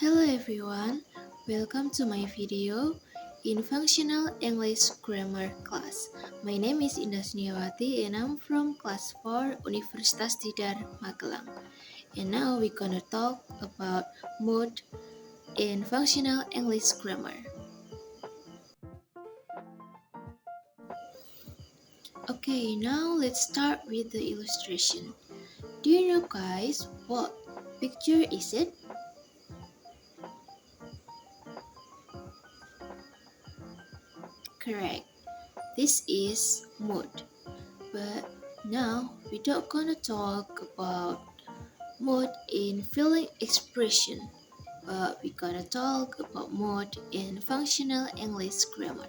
Hello everyone, welcome to my video in Functional English Grammar class. My name is Indah Suniawati and I'm from class 4 Universitas Tidar, Magelang. And now we're gonna talk about mood in Functional English Grammar. Okay, now let's start with the illustration. Do you know guys what picture is it? Correct. This is mood. But now we're not gonna talk about mood in feeling expression, but we're gonna talk about mood in functional English grammar.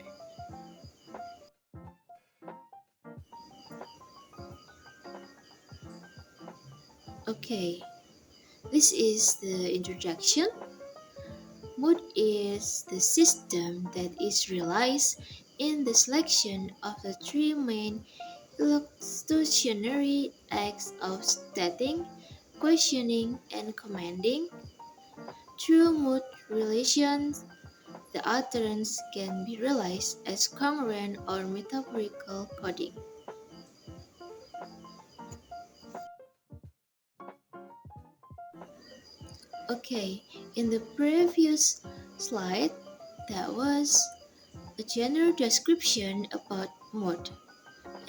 Okay, this is the introduction. Mood is the system that is realized in the selection of the three main illustrationary acts of stating, questioning, and commanding. Through mood relations, the utterance can be realized as congruent or metaphorical coding. Okay, in the previous slide, that was a general description about mood.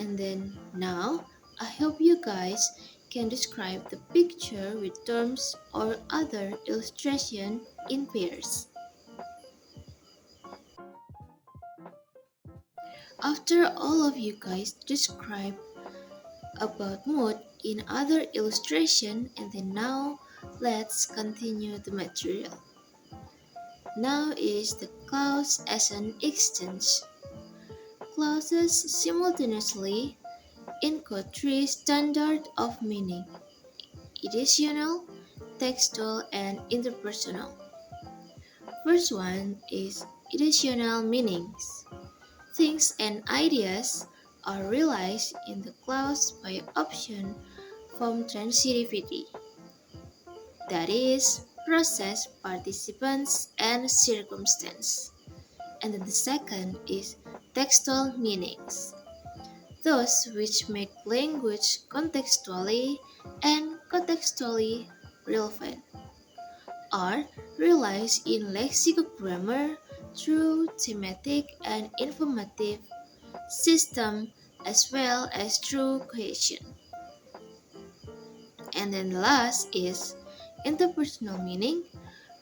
And then now, I hope you guys can describe the picture with terms or other illustration in pairs. After all of you guys describe about mood in other illustration, and then now let's continue the material. Now is the clause as an exchange. Clauses simultaneously encode three standards of meaning: additional, textual, and interpersonal. First one is additional meanings. Things and ideas are realized in the clause by option from transitivity. That is, process, participants, and circumstance. And then the second is textual meanings. Those which make language contextually and contextually relevant are realized in lexicogrammar through thematic and informative system as well as through cohesion. And then the last is interpersonal meaning,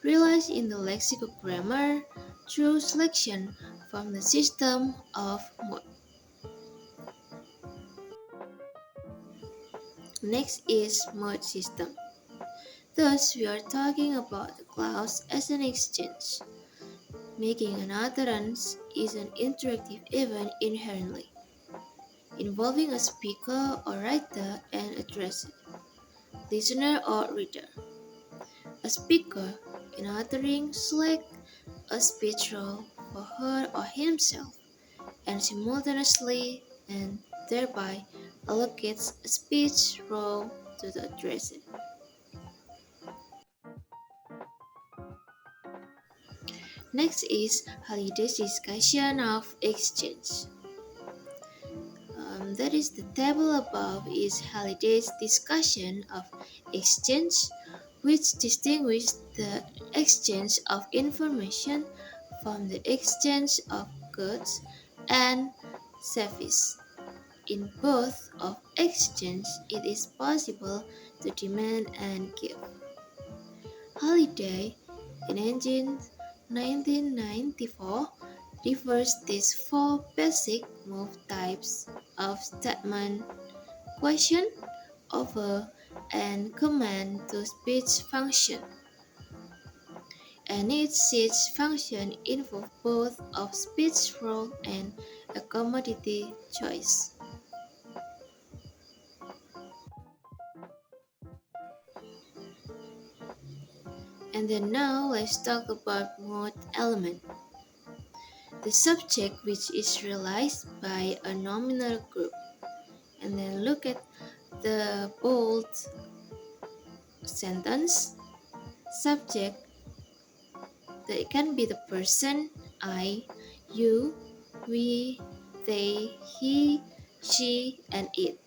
realized in the lexicogrammar through selection from the system of mood. Next is mood system. Thus, we are talking about the clause as an exchange. Making an utterance is an interactive event inherently, involving a speaker or writer and addressee, listener or reader. A speaker, in uttering, selects a speech role for her or himself, and simultaneously and thereby allocates a speech role to the addressee. Next is Halliday's discussion of exchange. That is the table above is Halliday's discussion of exchange, which distinguishes the exchange of information from the exchange of goods and services. In both of exchange, it is possible to demand and give. Halliday, in 1994, refers these four basic move types of statement: question, offer, and command to speech function. And each speech function involves both of speech role and a commodity choice. And then now let's talk about mood element. The subject which is realized by a nominal group. And then look at the bold sentence. Subject It can be the person, I, you, we, they, he, she, and it.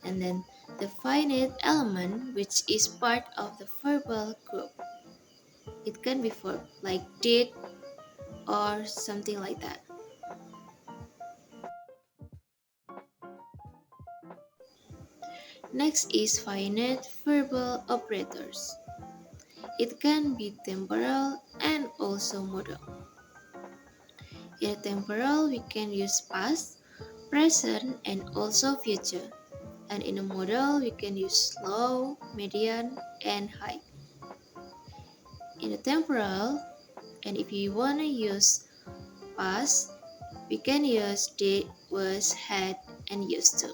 And then the finite element, which is part of the verbal group. It can be verb like did or something like that. Next is finite verbal operators. It can be temporal and also modal. In temporal, we can use past, present, and also future. And in a modal, we can use slow, medium, and high. In a temporal, and if you want to use past, we can use did, was, had, and used to.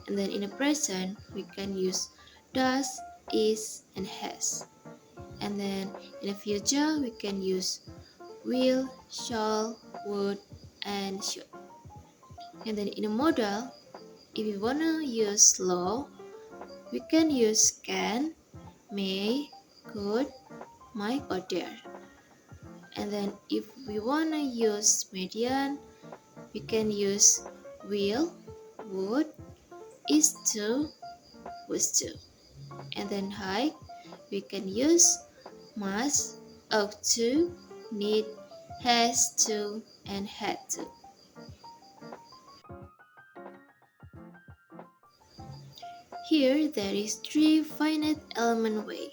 And then in the present, we can use does, is, and has. And then in the future, we can use will, shall, would, and should. And then in the modal, if we want to use slow, we can use can, may, could, might, or dare. And then if we want to use median, we can use will, would, is to, was to. And then high, we can use must, ought to, need, has to, and had to. Here there is three finite element way.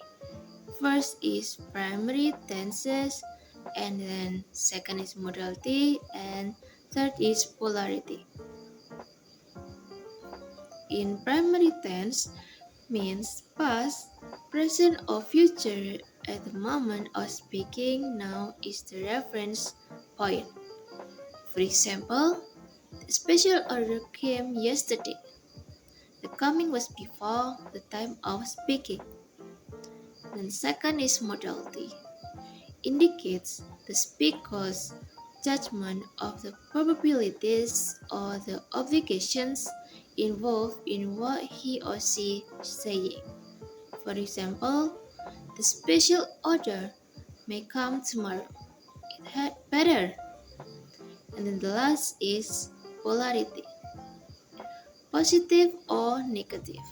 First is primary tenses, and then second is modality, and third is polarity. In primary tense means past, present, or future at the moment of speaking. Now is the reference point. For example, the special order came yesterday. The coming was before the time of speaking. Then second is modality. Indicates the speaker's judgment of the probabilities or the obligations involved in what he or she is saying. For example, the special order may come tomorrow. It had better. And then the last is polarity. Positive or negative.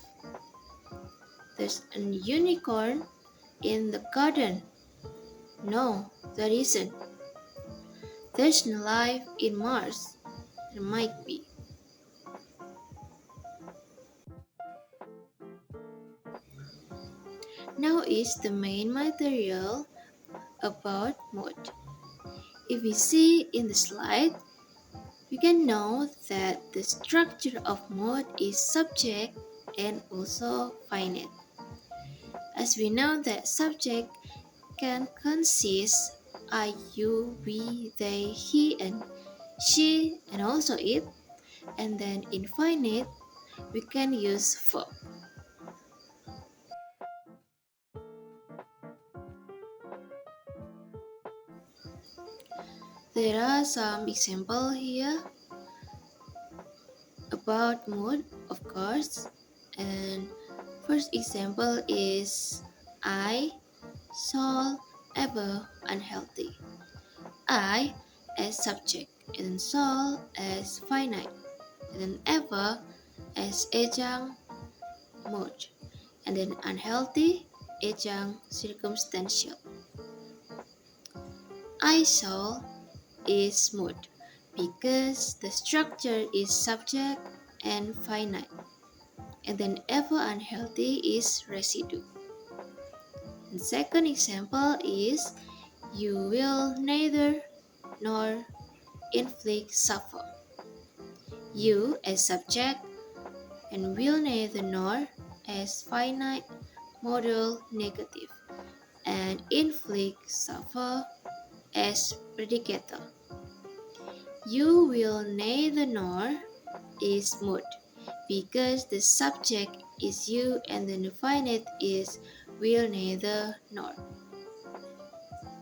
There's a unicorn in the garden. No, there isn't. There's no life in Mars. There might be. Now is the main material about mood. If we see in the slide, we can know that the structure of mood is subject and also finite. As we know that subject can consist I, you, we, they, he, and she, and also it. And then in finite, we can use verb. There are some examples here about mood, of course. And first example is I saw ever unhealthy. I as subject, and then saw as finite, and then ever as adjunct mood, and then unhealthy adjunct circumstantial. I saw is mood because the structure is subject and finite, and then ever unhealthy is residue. The second example is you will neither nor inflict suffer. You as subject and will neither nor as finite modal negative, and inflict suffer as predicator. You will neither nor is mood because the subject is you and then the finite is will neither nor.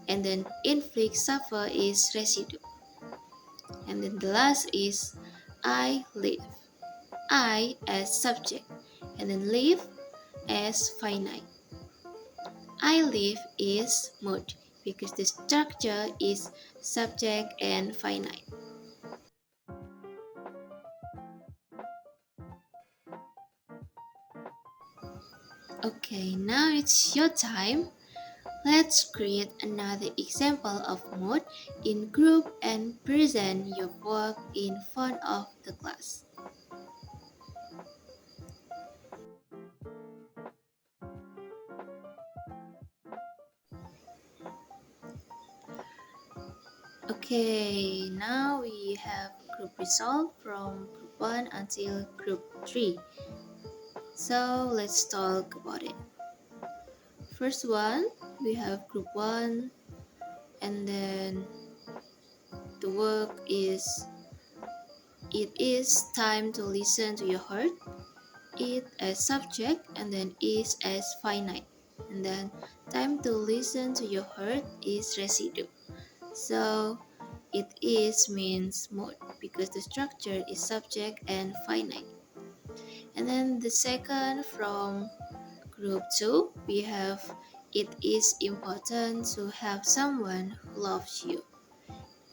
And then inflict suffer is residue. And then the last is I live. I as subject and then live as finite. I live is mood because the structure is subject and finite. Okay, now it's your time. Let's create another example of mood in group and present your work in front of the class. Okay, now we have group result from group 1 until group 3. So let's talk about it. First one, we have group 1, and then the work is it is time to listen to your heart. It as subject and then is as finite. And then time to listen to your heart is residue. So it is means mode because the structure is subject and finite. And then the second from group 2, we have it is important to have someone who loves you.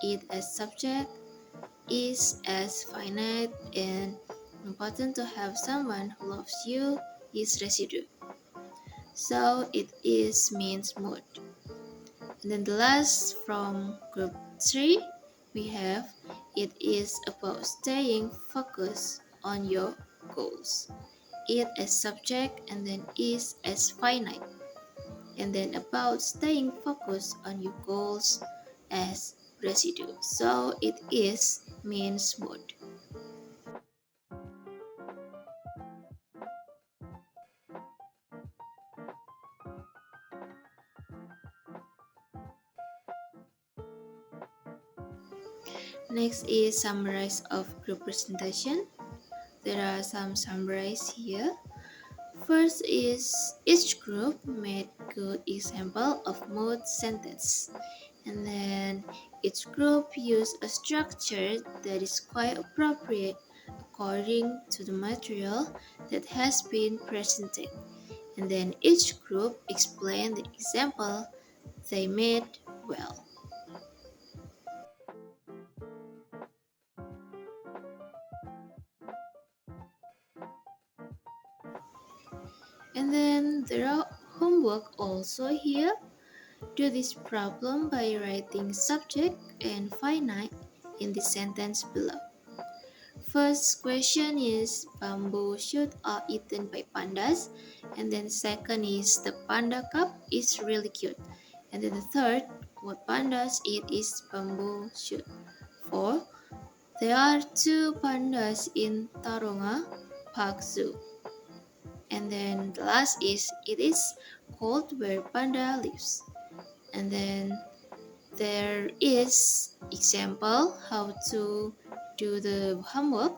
It as subject, is as finite, and important to have someone who loves you is residue. So it is means mood. And then the last from group 3, we have it is about staying focused on your goals. It as subject and then is as finite. And then about staying focused on your goals as residue. So it is means mood. Next is summarize of group presentation. There are some summarize here. First is each group made good example of mood sentence. And then each group used a structure that is quite appropriate according to the material that has been presented. And then each group explained the example they made well. And then there are homework also here. Do this problem by writing subject and finite in the sentence below. First question is bamboo shoot are eaten by pandas. And then second is the panda cup is really cute. And then the third, what pandas eat is bamboo shoot. 4. There are 2 pandas in Taronga Park Zoo. And then the last is it is cold where panda lives. And then there is example how to do the homework.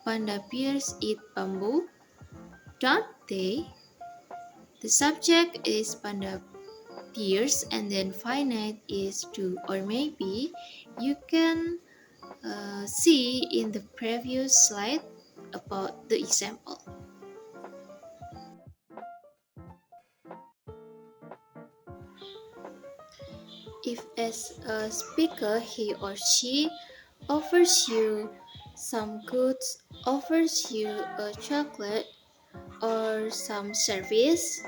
Panda bears eat bamboo, don't they? The subject is panda bears and then finite is do or maybe. You can see in the previous slide about the example. If as a speaker he or she offers you some goods, offers you a chocolate or some service,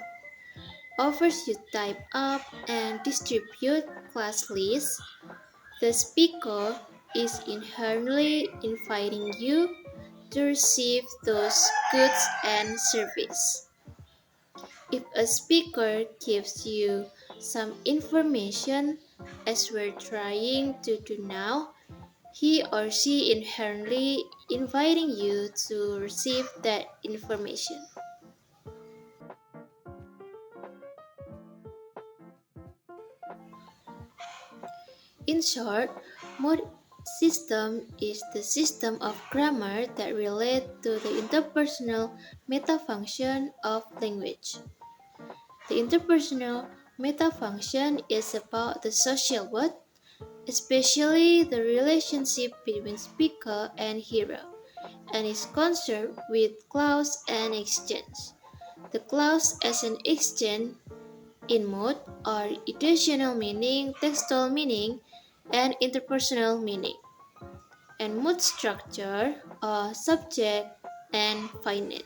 offers you type up and distribute class lists, the speaker is inherently inviting you to receive those goods and service. If a speaker gives you some information as we're trying to do now, he or she inherently inviting you to receive that information. In short, mode system is the system of grammar that relate to the interpersonal metafunction of language. The interpersonal metafunction is about the social word, especially the relationship between speaker and hearer, and is concerned with clause and exchange. The clause as an exchange In mood are situational meaning, textual meaning, and interpersonal meaning. And mood structure are subject and finite.